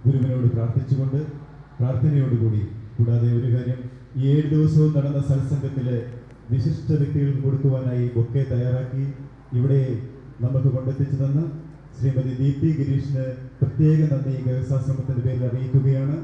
ഗുരുവിനോട് പ്രാർത്ഥനയോടുകൂടി കൂടാതെ ഒരു കാര്യം, ഈ 7 ദിവസവും നടന്ന സത്സംഗത്തിലെ വിശിഷ്ട വ്യക്തികൾക്ക് കൊടുക്കുവാനായി ബൊക്കെ തയ്യാറാക്കി ഇവിടെ നമുക്ക് കൊണ്ടെത്തിച്ചു തന്ന ശ്രീമതി ദീപ്തി ഗിരീഷിന് പ്രത്യേക നന്ദി ഗവേഷണാശ്രമത്തിന്റെ പേരിൽ അറിയിക്കുകയാണ്.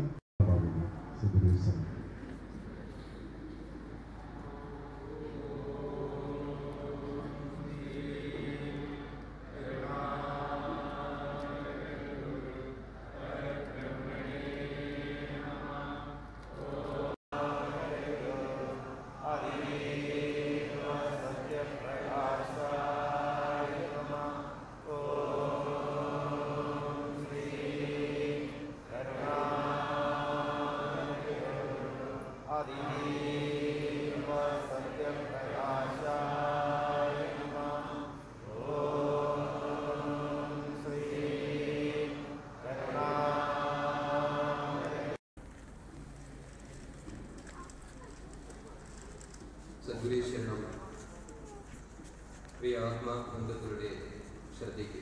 സദ്ഗുരീശ്വരണം പ്രിയ ആത്മാബന്ധങ്ങളുടെ ശ്രദ്ധയ്ക്ക്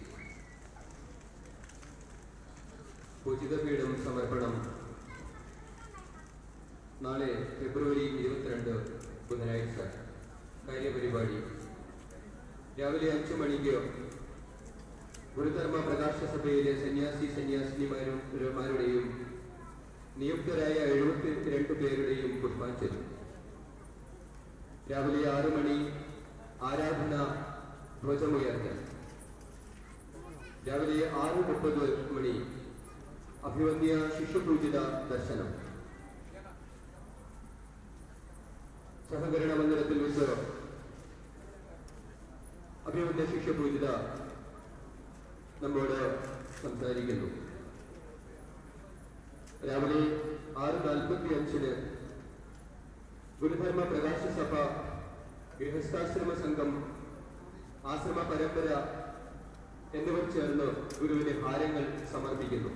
പൂജിതപീഠം സമർപ്പണം നാളെ ഫെബ്രുവരി 22 ബുധനാഴ്ച. കാര്യപരിപാടി രാവിലെ 5 മണിക്ക് ഗുരുധർമ്മ പ്രകാശ സഭയിലെ സന്യാസിനിമാരുടെയും നിയുക്തരായ 72 പേരുടെയും പുഷ്പാഞ്ജലി. രാവിലെ 6 മണി ആരാധന ധ്വജമുയർത്തൽ. രാവിലെ 6:30 മണി അഭിവന്യ ശിശുപൂജിത ദർശനം. സഹകരണ മന്ദിരത്തിൽ വെച്ച് അഭിവന്യ ശിശുപൂജിത നമ്മോട് സംസാരിക്കുന്നു. രാവിലെ 6:45 ഗുരുധർമ്മ പ്രകാശ സഭ, ഗൃഹസ്ഥാശ്രമ സംഘം, ആശ്രമ പരമ്പര എന്നിവർ ചേർന്ന് ഗുരുവിന് ഹാരങ്ങൾ സമർപ്പിക്കുന്നു.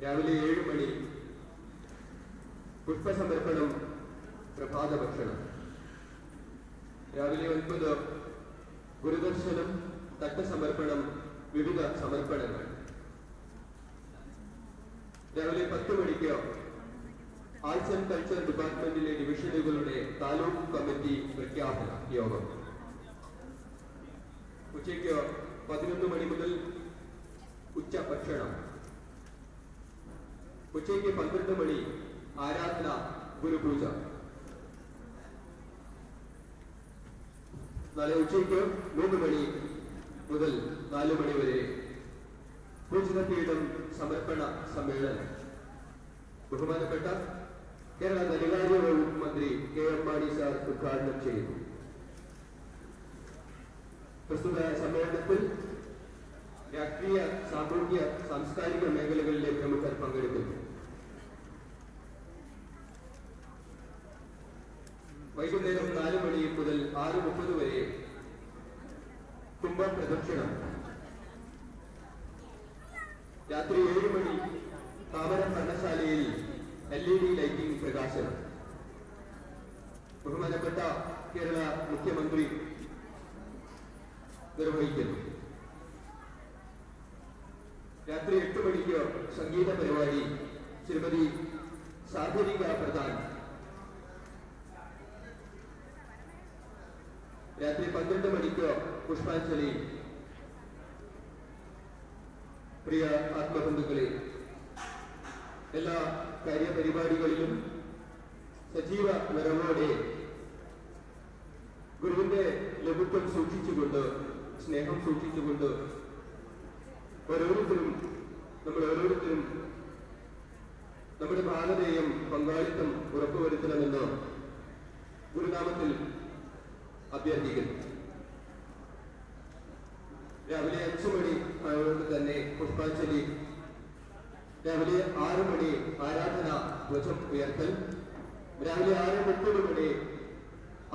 രാവിലെ 7 മണി പുഷ്പസമർപ്പണം, പ്രഭാത ഭക്ഷണം. രാവിലെ 9 ഗുരുദർശനം, തട്ടസമർപ്പണം, വിവിധ സമർപ്പണങ്ങൾ. രാവിലെ 10 മണിക്ക് ആർട്സ് ആൻഡ് കൾച്ചർ ഡിപ്പാർട്ട്മെന്റിലെ ഡിവിഷനുകളുടെ താലൂക്ക് കമ്മിറ്റി പ്രഖ്യാപന യോഗം. ഉച്ചയ്ക്ക് 11 മണി മുതൽ ഉച്ചഭക്ഷണം. ഉച്ചയ്ക്ക് 12 മണി ആരാധന, ഗുരുപൂജ. നാളെ ഉച്ചയ്ക്ക് 3 മണി മുതൽ 4 മണി വരെ പൂജിതപീഠം സമർപ്പണ സമ്മേളനം. ബഹുമാനപ്പെട്ട കേരള ധനകാര്യ വകുപ്പ് മന്ത്രി കെ.എം. മാണി സാർ ഉദ്ഘാടനം ചെയ്യുന്നു. പ്രസ്തുത സമ്മേളനത്തിൽ രാഷ്ട്രീയ, സാമൂഹ്യ, സാംസ്കാരിക മേഖലകളിലെ പ്രമുഖർ പങ്കെടുക്കുന്നു. വൈകുന്നേരം 4 മണി മുതൽ 6:30 വരെ കുംഭപ്രദക്ഷിണം. രാത്രി 7 മണി താമര ഭരണശാലയിൽ LED ലൈറ്റിംഗ് പ്രകാശനം. ബഹുമാനപ്പെട്ട കേരള മുഖ്യമന്ത്രി നിർവഹിക്കുന്നു. രാത്രി 8 മണിക്ക് സംഗീത പരിപാടി. ശ്രീമതി സാധരിക പ്രധാൻ രാത്രി 12 മണിക്ക് പുഷ്പാഞ്ജലി. പ്രിയ ആത്മബന്ധുക്കളെ, എല്ലാ കാര്യപരിപാടികളിലും സജീവ നിറവോടെ ഗുരുവിന്റെ ലഘുത്വം സൂക്ഷിച്ചുകൊണ്ട്, സ്നേഹം സൂക്ഷിച്ചുകൊണ്ട് നമ്മൾ ഓരോരുത്തരും നമ്മുടെ ഭാഗതയും പങ്കാളിത്തം ഉറപ്പുവരുത്തണമെന്ന് ഗുരുനാമത്തിൽ അഭ്യർത്ഥിക്കുന്നു. രാവിലെ 5 മണി ആയതുകൊണ്ട് തന്നെ പുഷ്പാഞ്ജലി, രാവിലെ 6 മണി ആരാധന ധ്വജം ഉയർത്തൽ, രാവിലെ 6:30 മണി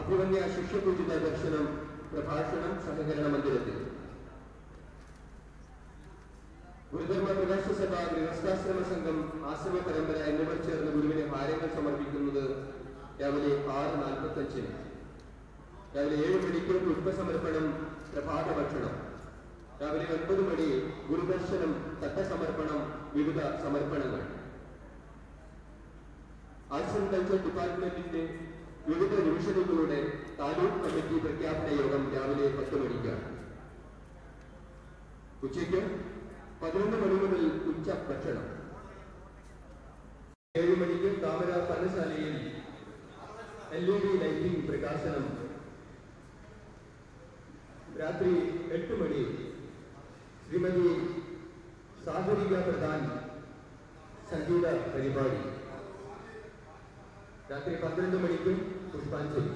അഭിമന്യ ശിഷ്യപൂജിത ദർശനം, പ്രഭാഷണം സഹകരണ മന്ദിരത്തിൽ. ഗുരുധർമ്മ പ്രകാശ സഭ, ഗൃഹസ്ഥാശ്രമ സംഘം, ആശ്രമ പരമ്പര എന്നിവർ ചേർന്ന് ഗുരുവിന് ഹാരങ്ങൾ സമർപ്പിക്കുന്നത് രാവിലെ 6:45. രാവിലെ 7 മണിക്ക് പുഷ്പസമർപ്പണം, പ്രഭാത ഭക്ഷണം. രാവിലെ 9 മണി ഗുരുദർശനം, തട്ടസമർപ്പണം, വിവിധ സമർപ്പണങ്ങൾ. ആർട്സ് ആൻഡ് കൾച്ചർ ഡിപ്പാർട്ട്മെന്റിന്റെ വിവിധ ഡിവിഷനുകളുടെ താലൂക്ക് കമ്മിറ്റി പ്രഖ്യാപന യോഗം രാവിലെ 10 മണിക്കാണ്. ഉച്ചയ്ക്ക് 11 മണി മുതൽ ഉച്ച ഭക്ഷണം. 7 മണിക്ക് താമര പർണശാലയിൽ LED ലൈറ്റിംഗ് പ്രകാശനം. രാത്രി 8 മണി ശ്രീമതി സാഗരിക പ്രധാൻ സംഗീത പരിപാടി. രാത്രി 12 മണിക്കും പുഷ്പാഞ്ജലി.